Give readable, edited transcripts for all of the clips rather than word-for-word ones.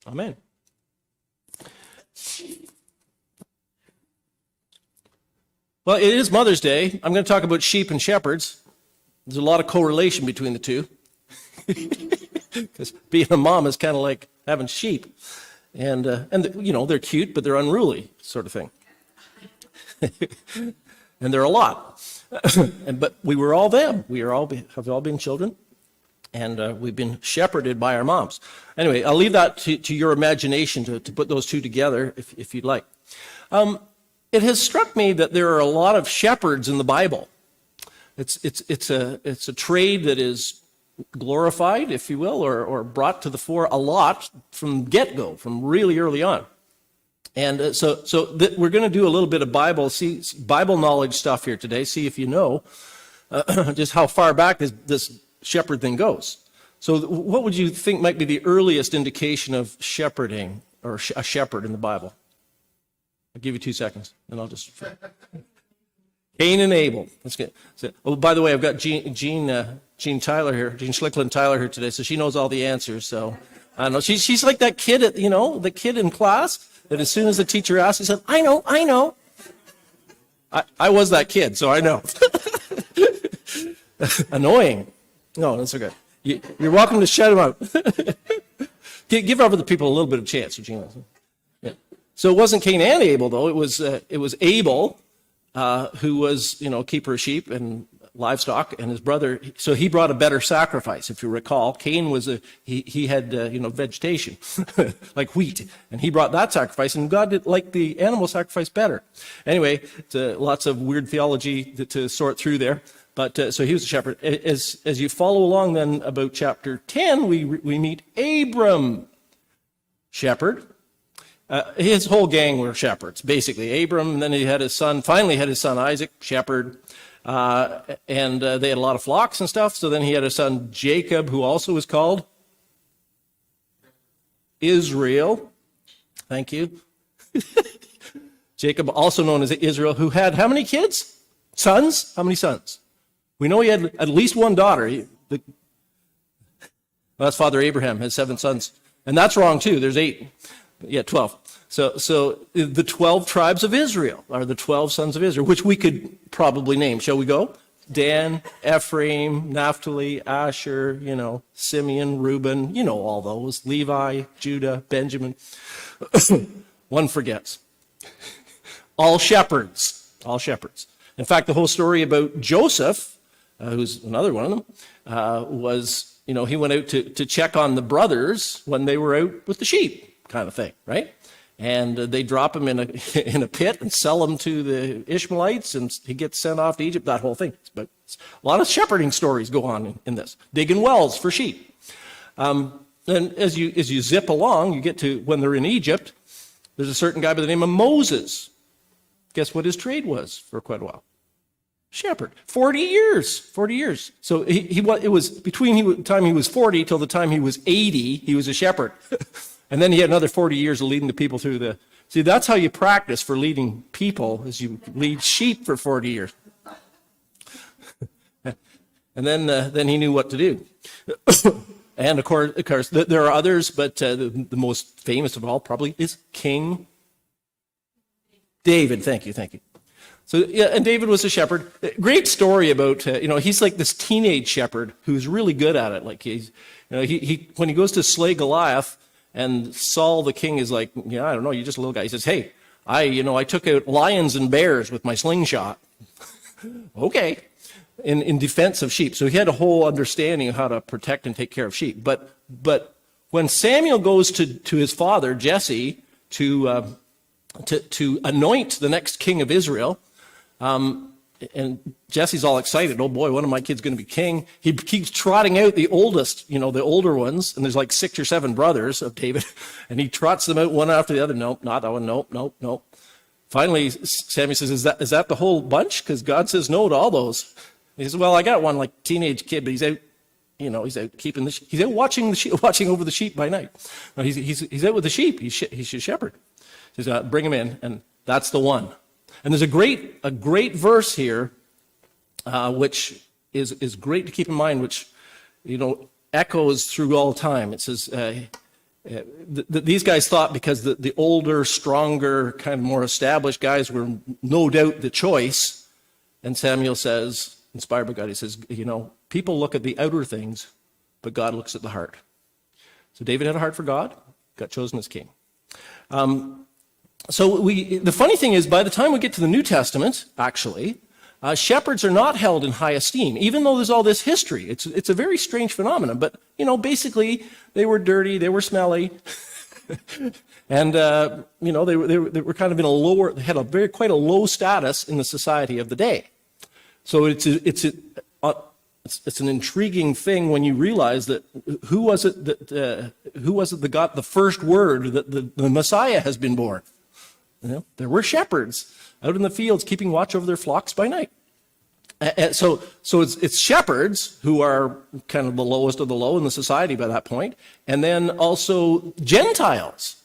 Amen. Well, it is Mother's Day. I'm going to talk about sheep and shepherds. There's a lot of correlation between the two. Because being a mom is kind of like having sheep. And they're cute, but they're unruly, sort of thing. And they're a lot. But we were all them. Have all been children. And we've been shepherded by our moms. Anyway, I'll leave that to your imagination to put those two together if you'd like. It has struck me that there are a lot of shepherds in the Bible. It's a trade that is glorified, if you will, or brought to the fore a lot from get-go, from really early on. And so we're going to do a little bit of Bible knowledge stuff here today, see if you know just how far back this shepherd thing goes. So what would you think might be the earliest indication of shepherding or a shepherd in the Bible? I'll give you 2 seconds, and I'll just... Cain and Abel. That's good. Oh, by the way, I've got Jean Tyler here, Jean Schlickland Tyler here today, so she knows all the answers. So I don't know. She's like that kid the kid in class that as soon as the teacher asked, he said, "I know." I was that kid, so I know. Annoying. No, that's okay. You're welcome to shut him out. Give other people a little bit of chance, Regina. Yeah. So it wasn't Cain and Abel, though. It was Abel, who was, keeper of sheep and livestock, and his brother. So he brought a better sacrifice, if you recall. Cain he had vegetation, like wheat, and he brought that sacrifice, and God liked the animal sacrifice better. Anyway, lots of weird theology to sort through there. But so he was a shepherd. As you follow along, then about chapter 10, we meet Abram, shepherd. His whole gang were shepherds, basically. Abram, and then he had his son. Finally, had his son Isaac, shepherd, and they had a lot of flocks and stuff. So then he had a son Jacob, who also was called Israel. Thank you. Jacob, also known as Israel, who had how many kids? Sons? How many sons? We know he had at least one daughter. That's Father Abraham, has 7 sons. And that's wrong, too. There's 8. Yeah, 12. So the 12 tribes of Israel are the 12 sons of Israel, which we could probably name. Shall we go? Dan, Ephraim, Naphtali, Asher, Simeon, Reuben, all those. Levi, Judah, Benjamin. One forgets. All shepherds. All shepherds. In fact, the whole story about Joseph, who's another one of them, was, he went out to check on the brothers when they were out with the sheep, kind of thing, right? And they drop him in a pit and sell him to the Ishmaelites, and he gets sent off to Egypt, that whole thing. But a lot of shepherding stories go on in this. Digging wells for sheep. And as you zip along, you get to when they're in Egypt, there's a certain guy by the name of Moses. Guess what his trade was for quite a while? Shepherd. 40 years. So it was between the time he was 40 till the time he was 80, he was a shepherd. And then he had another 40 years of leading the people through see, that's how you practice for leading people, is you lead sheep for 40 years. And then he knew what to do. And of course, there are others, but the most famous of all probably is King David. Thank you. So, yeah, and David was a shepherd. Great story about, he's like this teenage shepherd who's really good at it. Like he when he goes to slay Goliath, and Saul the king is like, I don't know, you're just a little guy. He says, hey, I took out lions and bears with my slingshot. Okay. In defense of sheep. So he had a whole understanding of how to protect and take care of sheep. But when Samuel goes to his father, Jesse, to anoint the next king of Israel, and Jesse's all excited. Oh boy, one of my kids going to be king. He keeps trotting out the oldest, the older ones, and there's like 6 or 7 brothers of David, and he trots them out one after the other. Nope, not that one. Nope. Finally, Samuel says, "Is that the whole bunch? Because God says no to all those." He says, "Well, I got one like teenage kid, but he's out. He's out keeping he's out watching the sheep, watching over the sheep by night. No, he's out with the sheep. He's a shepherd." He says, "Bring him in," and that's the one. And there's a great verse here, which is great to keep in mind, which echoes through all time. It says, These guys thought because the older, stronger, kind of more established guys were no doubt the choice. And Samuel says, inspired by God, he says, people look at the outer things, but God looks at the heart. So David had a heart for God, got chosen as king. The funny thing is, by the time we get to the New Testament, actually, shepherds are not held in high esteem, even though there's all this history. It's a very strange phenomenon. But, basically, they were dirty, they were smelly, and, they were kind of in they had quite a low status in the society of the day. So it's an intriguing thing when you realize that who was it that got the first word that the Messiah has been born? There were shepherds out in the fields keeping watch over their flocks by night. So it's shepherds who are kind of the lowest of the low in the society by that point, and then also Gentiles,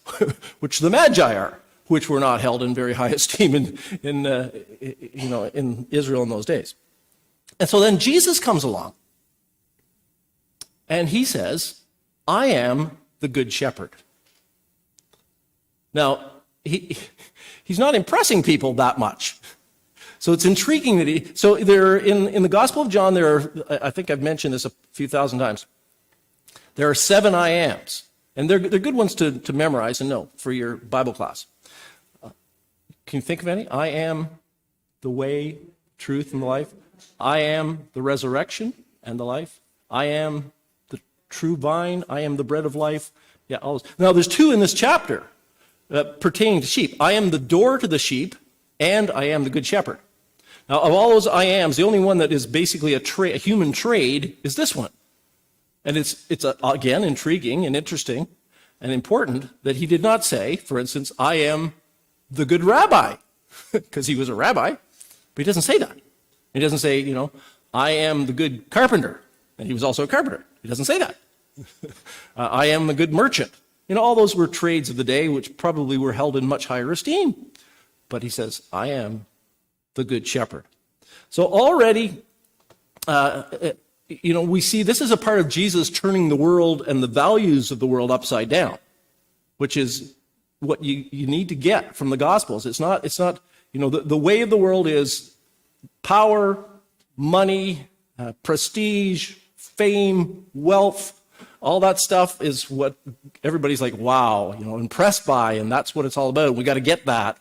which the Magi are, which were not held in very high esteem in Israel in those days. And so then Jesus comes along, and he says, "I am the good shepherd." Now, he's not impressing people that much. So it's intriguing that so there in the Gospel of John, there are, I think I've mentioned this a few thousand times, there are 7 I ams. And they're good ones to memorize and know for your Bible class. Can you think of any? I am the way, truth, and the life. I am the resurrection and the life. I am the true vine. I am the bread of life. Yeah, all those. Now, there's 2 in this chapter pertaining to sheep. I am the door to the sheep, and I am the good shepherd. Now, of all those I ams, the only one that is basically a human trade is this one. And it's again, intriguing and interesting and important that he did not say, for instance, I am the good rabbi, because he was a rabbi, but he doesn't say that. He doesn't say, I am the good carpenter, and he was also a carpenter. He doesn't say that. I am the good merchant. All those were trades of the day, which probably were held in much higher esteem. But he says, I am the good shepherd. So already, we see this is a part of Jesus turning the world and the values of the world upside down, which is what you need to get from the Gospels. It's not the way of the world is power, money, prestige, fame, wealth. All that stuff is what everybody's like, wow, impressed by, and that's what it's all about. We got to get that.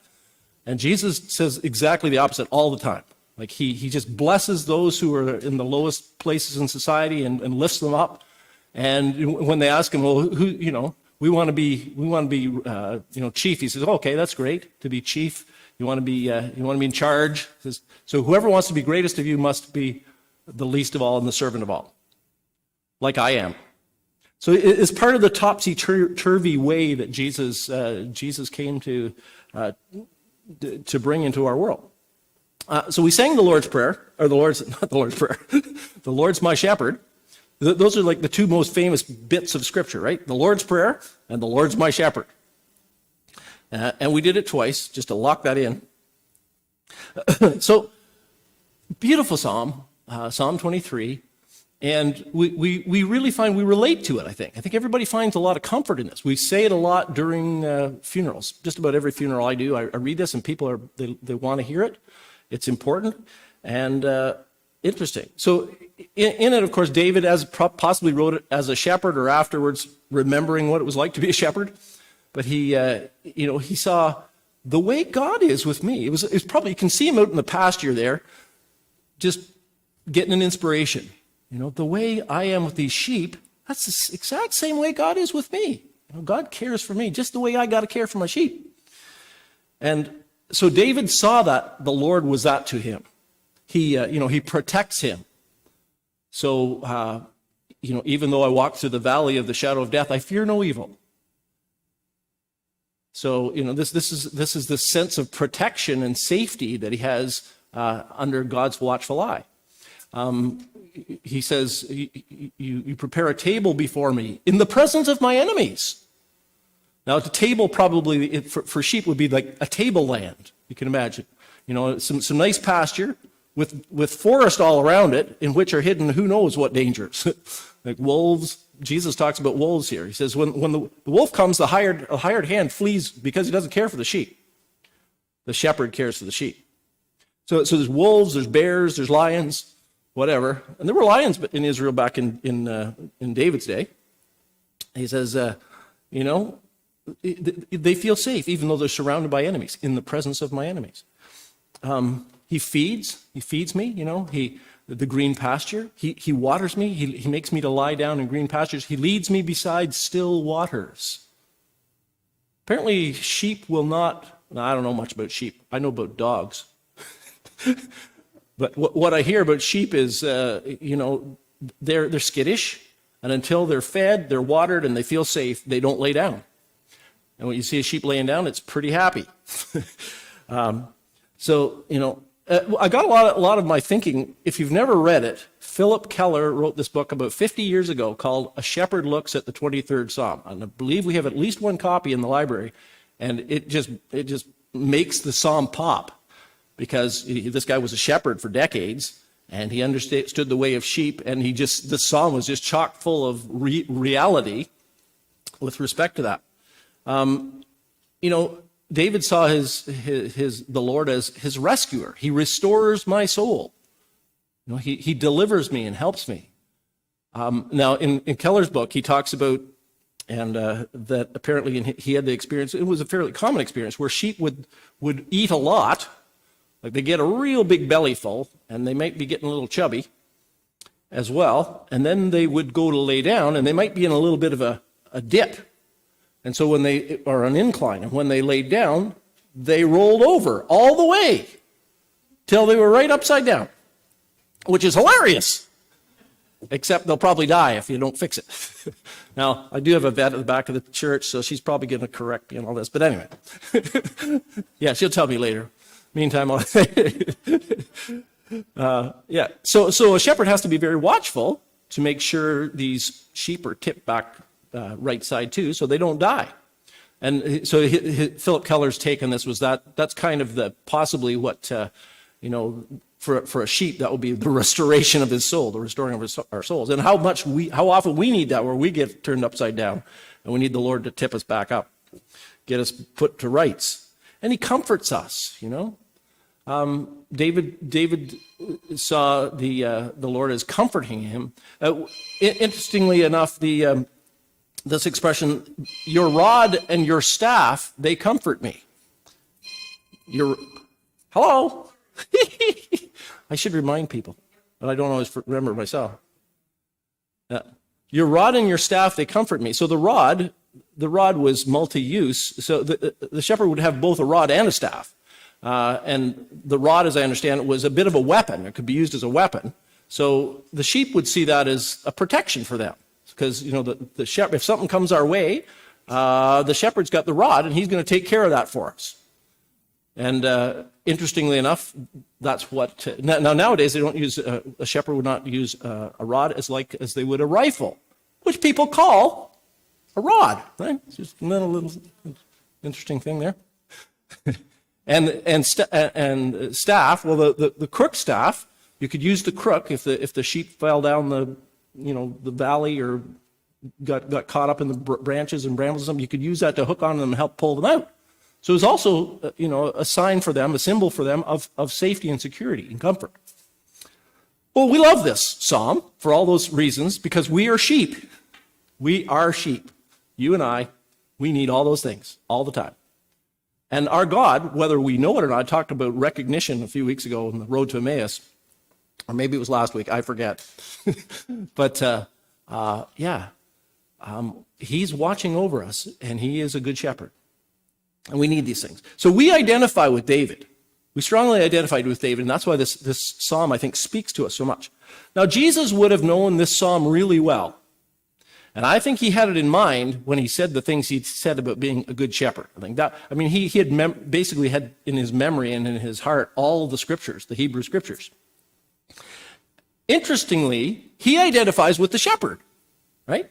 And Jesus says exactly the opposite all the time. Like he just blesses those who are in the lowest places in society and lifts them up. And when they ask him, well, who, we want to be chief. He says, okay, that's great to be chief. You want to be in charge. He says, so whoever wants to be greatest of you must be the least of all and the servant of all, like I am. So it's part of the topsy-turvy way that Jesus came to bring into our world. So we sang the Lord's Prayer, or not the Lord's Prayer, the Lord's my shepherd. Those are like the 2 most famous bits of Scripture, right? The Lord's Prayer and the Lord's my shepherd. And we did it twice, just to lock that in. So, beautiful psalm, Psalm 23. And we really find we relate to it, I think. I think everybody finds a lot of comfort in this. We say it a lot during funerals. Just about every funeral I do, I read this and people they want to hear it. It's important and interesting. So in it, of course, David possibly wrote it as a shepherd or afterwards remembering what it was like to be a shepherd. But he saw the way God is with me. It was probably, you can see him out in the pasture there, just getting an inspiration. The way I am with these sheep, that's the exact same way God is with me. God cares for me just the way I got to care for my sheep. And so David saw that the Lord was that to him. He protects him. So, even though I walk through the valley of the shadow of death, I fear no evil. So, this is the sense of protection and safety that he has under God's watchful eye. He says, you prepare a table before me in the presence of my enemies. Now, the table probably for sheep would be like a tableland, you can imagine. Some nice pasture with forest all around it, in which are hidden who knows what dangers. like wolves. Jesus talks about wolves here. He says, when the wolf comes, the hired hand flees because he doesn't care for the sheep. The shepherd cares for the sheep. So there's wolves, there's bears, there's lions, whatever. And there were lions in Israel back in David's day. He says, they feel safe even though they're surrounded by enemies, in the presence of my enemies. He feeds me, the green pasture. He waters me. He makes me to lie down in green pastures. He leads me beside still waters. Apparently sheep will not, I don't know much about sheep. I know about dogs. But what I hear about sheep is, they're skittish. And until they're fed, they're watered, and they feel safe, they don't lay down. And when you see a sheep laying down, it's pretty happy. I got a lot of my thinking. If you've never read it, Philip Keller wrote this book about 50 years ago called A Shepherd Looks at the 23rd Psalm. And I believe we have at least one copy in the library. And it just makes the psalm pop, because this guy was a shepherd for decades, and he understood the way of sheep, and the psalm was just chock full of reality with respect to that. David saw the Lord as his rescuer. He restores my soul. He delivers me and helps me. Now, in Keller's book, he talks about, and that apparently he had the experience, it was a fairly common experience, where sheep would eat a lot, like they get a real big belly full, and they might be getting a little chubby as well, and then they would go to lay down, and they might be in a little bit of a dip. And so when they are on incline, and when they laid down, they rolled over all the way till they were right upside down, which is hilarious. Except they'll probably die if you don't fix it. Now, I do have a vet at the back of the church, so she's probably going to correct me on all this. But anyway, yeah, she'll tell me later. Meantime, yeah. So a shepherd has to be very watchful to make sure these sheep are tipped back right side too, so they don't die. And so Philip Keller's take on this was that's kind of possibly what for a sheep, that will be the restoration of his soul, the restoring of our souls, and how often we need that, where we get turned upside down, and we need the Lord to tip us back up, get us put to rights, and He comforts us. David saw the Lord as comforting him. Interestingly enough, this expression, "Your rod and your staff, they comfort me." Hello. I should remind people, but I don't always remember myself. Your rod and your staff, they comfort me. So the rod was multi-use. So the shepherd would have both a rod and a staff. And the rod, as I understand it, was a bit of a weapon. It could be used as a weapon. So the sheep would see that as a protection for them. Because, the shepherd, if something comes our way, the shepherd's got the rod, and he's going to take care of that for us. And interestingly enough, that's what... Now, nowadays, they don't use... a shepherd would not use a rod as they would a rifle, which people call a rod, right? It's just a little interesting thing there. and staff, well, the crook staff, you could use the crook if the sheep fell down the valley or got caught up in the branches and brambles. You could use that to hook on them and help pull them out. So it's also, a sign for them, a symbol for them of safety and security and comfort. Well, we love this psalm for all those reasons, because we are sheep. We are sheep. You and I, we need all those things all the time. And our God, whether we know it or not, I talked about recognition a few weeks ago on the road to Emmaus, or maybe it was last week, I forget. But He's watching over us, and He is a good shepherd. And we need these things. So we identify with David. We strongly identified with David, and that's why this psalm, I think, speaks to us so much. Now, Jesus would have known this psalm really well. And I think He had it in mind when He said the things He said about being a good shepherd. He had basically had in His memory and in His heart all of the scriptures, the Hebrew scriptures. Interestingly, He identifies with the shepherd, right?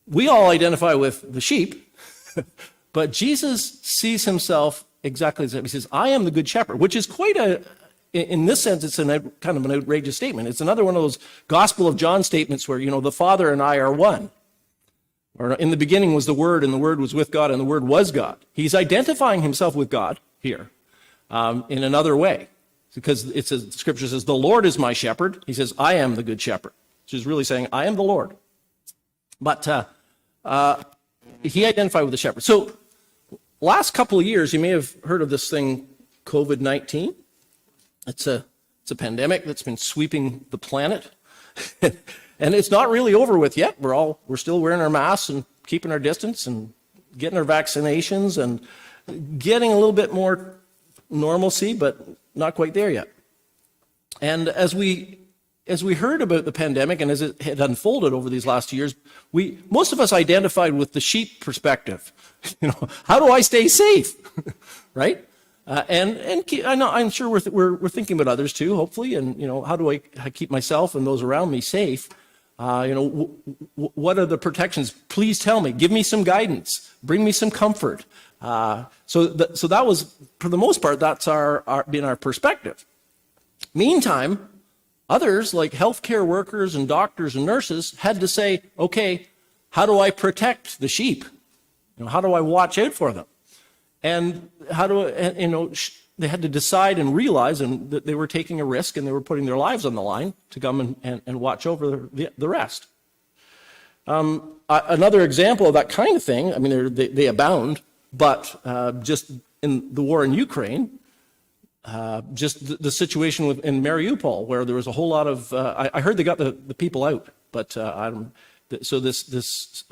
We all identify with the sheep, but Jesus sees Himself exactly the same. He says, "I am the good shepherd," which is quite in this sense, it's kind of an outrageous statement. It's another one of those Gospel of John statements where, the Father and I are one. Or in the beginning was the Word, and the Word was with God, and the Word was God. He's identifying himself with God here in another way. Because the Scripture says, the Lord is my shepherd. He says, I am the good shepherd. Which is really saying, I am the Lord. But he identified with the shepherd. So last couple of years, you may have heard of this thing, COVID-19. It's a pandemic that's been sweeping the planet. And it's not really over with yet. We're still wearing our masks and keeping our distance and getting our vaccinations and getting a little bit more normalcy, but not quite there yet. And as we heard about the pandemic and as it had unfolded over these last years, most of us identified with the sheep perspective. How do I stay safe, right? And I know, I'm sure we're thinking about others too, hopefully. And how do I keep myself and those around me safe? What are the protections? Please tell me. Give me some guidance. Bring me some comfort. So that was, for the most part, that's been our perspective. Meantime, others, like healthcare workers and doctors and nurses, had to say, okay, how do I protect the sheep? How do I watch out for them? And they had to decide and realize that they were taking a risk and they were putting their lives on the line to come and watch over the rest. Another example of that kind of thing, they abound, but just in the war in Ukraine, just the situation in Mariupol, where there was a whole lot of, I heard they got the people out, but so this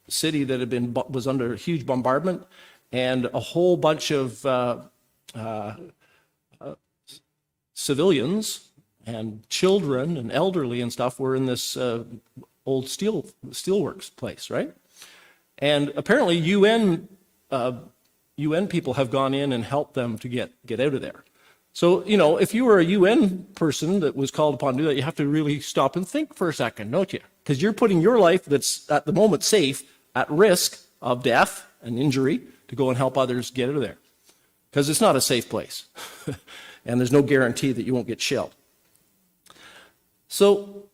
city that was under a huge bombardment, and a whole bunch of civilians and children and elderly and stuff were in this old steelworks place, right? And apparently UN people have gone in and helped them to get out of there. So, if you were a UN person that was called upon to do that, you have to really stop and think for a second, don't you? Because you're putting your life that's at the moment safe at risk of death and injury to go and help others get out of there. Because it's not a safe place. And there's no guarantee that you won't get shelled. So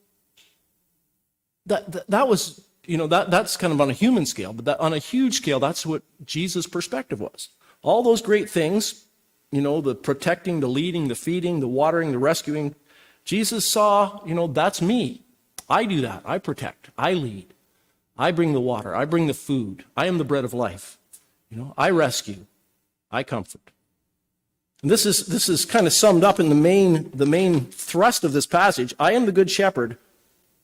that was, that's kind of on a human scale, but on a huge scale, that's what Jesus' perspective was. All those great things, the protecting, the leading, the feeding, the watering, the rescuing, Jesus saw, that's me. I do that. I protect. I lead. I bring the water. I bring the food. I am the bread of life. I rescue. I comfort. And this is kind of summed up in the main thrust of this passage. I am the good shepherd.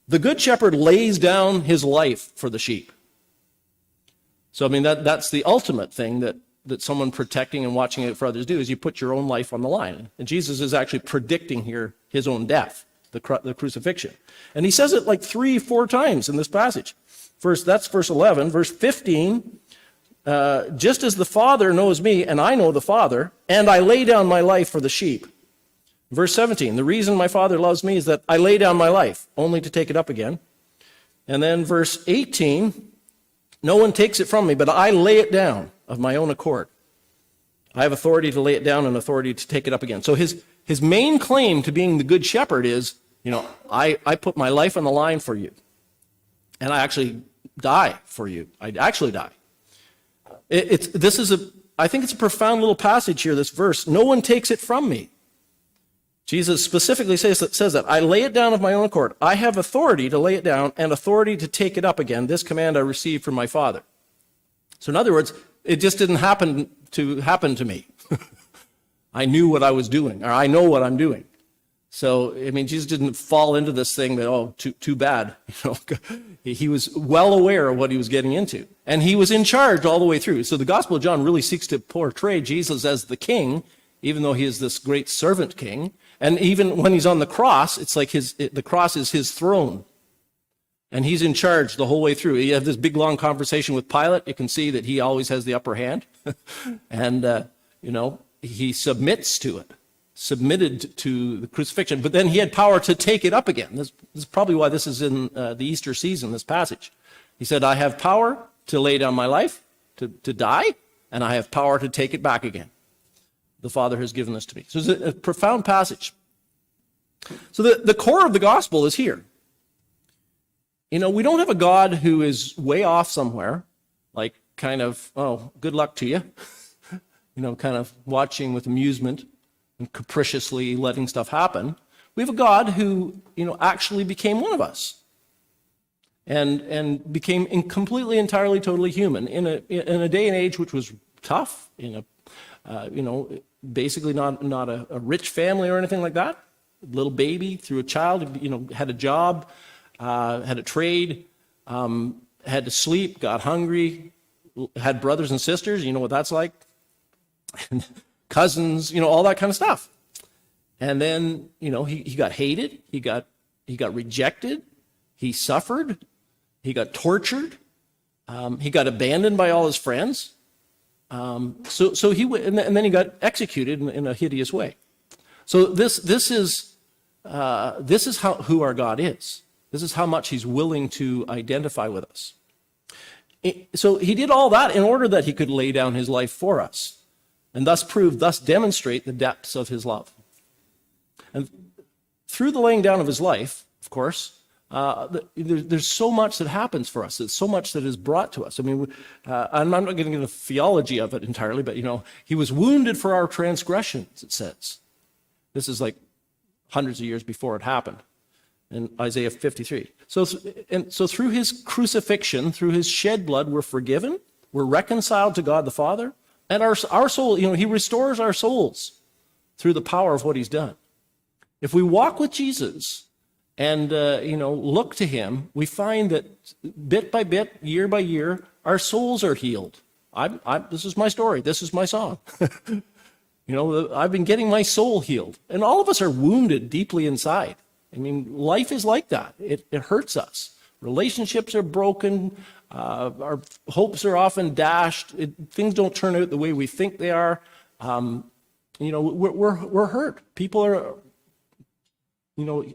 The good shepherd lays down his life for the sheep. So that's the ultimate thing that someone protecting and watching out for others do, is you put your own life on the line. And Jesus is actually predicting here his own death, the crucifixion. And he says it like 3-4 times in this passage. That's verse 11. Verse 15, just as the Father knows me, and I know the Father, and I lay down my life for the sheep. Verse 17, the reason my Father loves me is that I lay down my life, only to take it up again. And then verse 18, no one takes it from me, but I lay it down of my own accord. I have authority to lay it down and authority to take it up again. So his main claim to being the good shepherd is, I put my life on the line for you. And I actually die for you. I actually die. I think it's a profound little passage here, this verse. No one takes it from me. Jesus specifically says that I lay it down of my own accord. I have authority to lay it down and authority to take it up again. This command I received from my Father. So in other words, it just didn't happen to me. I knew what I was doing, or I know what I'm doing. So, Jesus didn't fall into this thing that, too bad. He was well aware of what he was getting into. And he was in charge all the way through. So the Gospel of John really seeks to portray Jesus as the king, even though he is this great servant king. And even when he's on the cross, it's like the cross is his throne. And he's in charge the whole way through. You have this big, long conversation with Pilate. You can see that he always has the upper hand. And, he submits to it. Submitted to the crucifixion, but then he had power to take it up again. This is probably why this is in the Easter season, this passage. He said, I have power to lay down my life, to die, and I have power to take it back again. the Father has given this to me. So it's a profound passage. So the core of the gospel is here. You know, we don't have a God who is way off somewhere, like kind of, oh, good luck to you, you know, kind of watching with amusement and capriciously letting stuff happen. We have a God who, you know, actually became one of us and became completely, entirely, totally human in a day and age which was tough, you know, basically not a rich family or anything like that. Little baby through a child, you know, had a job, had a trade, had to sleep, got hungry, had brothers and sisters, you know what that's like, cousins, you know, all that kind of stuff. And then, you know, he got hated, he got rejected, he suffered, he got tortured, he got abandoned by all his friends. So he went, and then he got executed in a hideous way. So this is who our God is. This is how much he's willing to identify with us. So he did all that in order that he could lay down his life for us and thus demonstrate the depths of his love. And through the laying down of his life, of course, there's so much that happens for us. There's so much that is brought to us. I mean, I'm not getting into the theology of it entirely, but, you know, he was wounded for our transgressions, it says. This is like hundreds of years before it happened in Isaiah 53. So through his crucifixion, through his shed blood, we're forgiven, we're reconciled to God the Father, and our soul, you know, he restores our souls through the power of what he's done. If we walk with Jesus and, you know, look to him, we find that bit by bit, year by year, our souls are healed. This is my story. This is my song. You know, I've been getting my soul healed. And all of us are wounded deeply inside. I mean, life is like that. It hurts us. Relationships are broken. Our hopes are often dashed. Things don't turn out the way we think they are. You know, we're hurt. People are, you know,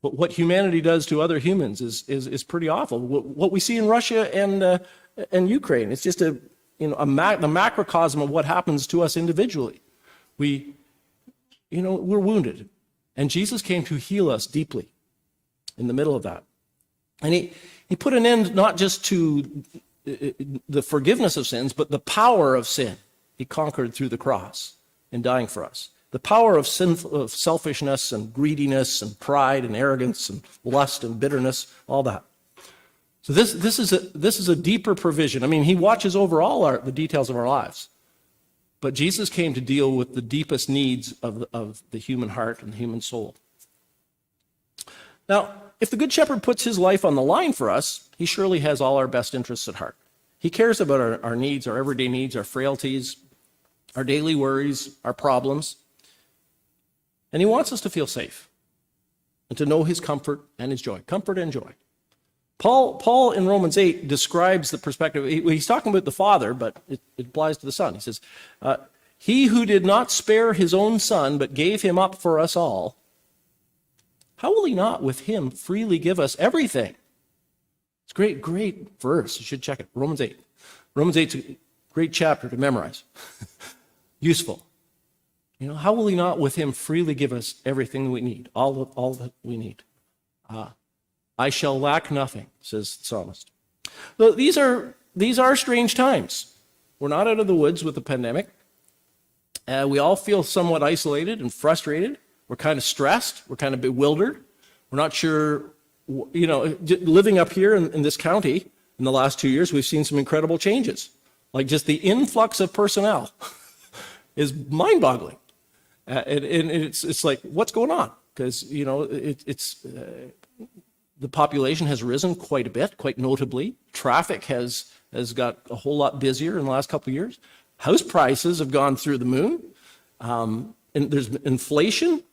what humanity does to other humans is pretty awful. What we see in Russia and Ukraine, it's just the macrocosm of what happens to us individually. We're wounded. And Jesus came to heal us deeply in the middle of that. And he put an end not just to the forgiveness of sins, but the power of sin. He conquered through the cross in dying for us. The power of selfishness and greediness and pride and arrogance and lust and bitterness, all that. So this is a deeper provision. I mean, he watches over all the details of our lives. But Jesus came to deal with the deepest needs of the human heart and the human soul. Now, if the Good Shepherd puts his life on the line for us, he surely has all our best interests at heart. He cares about our needs, our everyday needs, our frailties, our daily worries, our problems. And he wants us to feel safe and to know his comfort and his joy. Comfort and joy. Paul in Romans 8 describes the perspective. He's talking about the Father, but it applies to the Son. He says, he who did not spare his own Son, but gave him up for us all, how will he not with him freely give us everything? It's a great verse. You should check it. Romans 8. Romans 8 is a great chapter to memorize. Useful. You know, how will he not with him freely give us everything we need, all that we need? I shall lack nothing, says the psalmist. So these are strange times. We're not out of the woods with the pandemic. We all feel somewhat isolated and frustrated. We're kind of stressed. We're kind of bewildered. We're not sure, you know, living up here in this county in the last 2 years, we've seen some incredible changes. Like just the influx of personnel is mind-boggling. And it's like, what's going on? Because, you know, the population has risen quite a bit, quite notably. Traffic has got a whole lot busier in the last couple of years. House prices have gone through the moon. And there's inflation,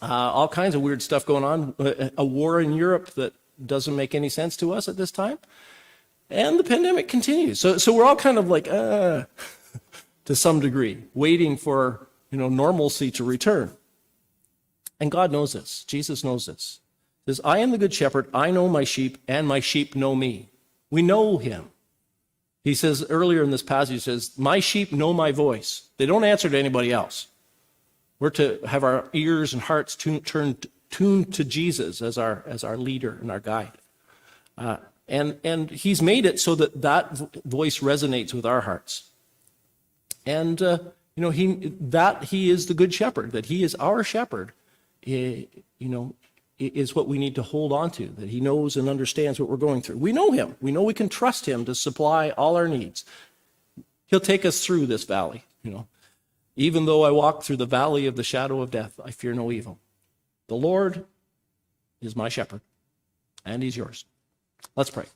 all kinds of weird stuff going on. A war in Europe that doesn't make any sense to us at this time. And the pandemic continues. So we're all kind of like, to some degree, waiting for, you know, normalcy to return. And God knows this. Jesus knows this. He says, I am the good shepherd. I know my sheep, and my sheep know me. We know him. He says earlier in this passage, he says, my sheep know my voice. They don't answer to anybody else. We're to have our ears and hearts tuned to Jesus as our leader and our guide. And he's made it so that voice resonates with our hearts. And, he is the good shepherd, that he is our shepherd, is what we need to hold on to, that he knows and understands what we're going through. We know him. We know we can trust him to supply all our needs. He'll take us through this valley, Even though I walk through the valley of the shadow of death, I fear no evil. The Lord is my shepherd, and he's yours. Let's pray.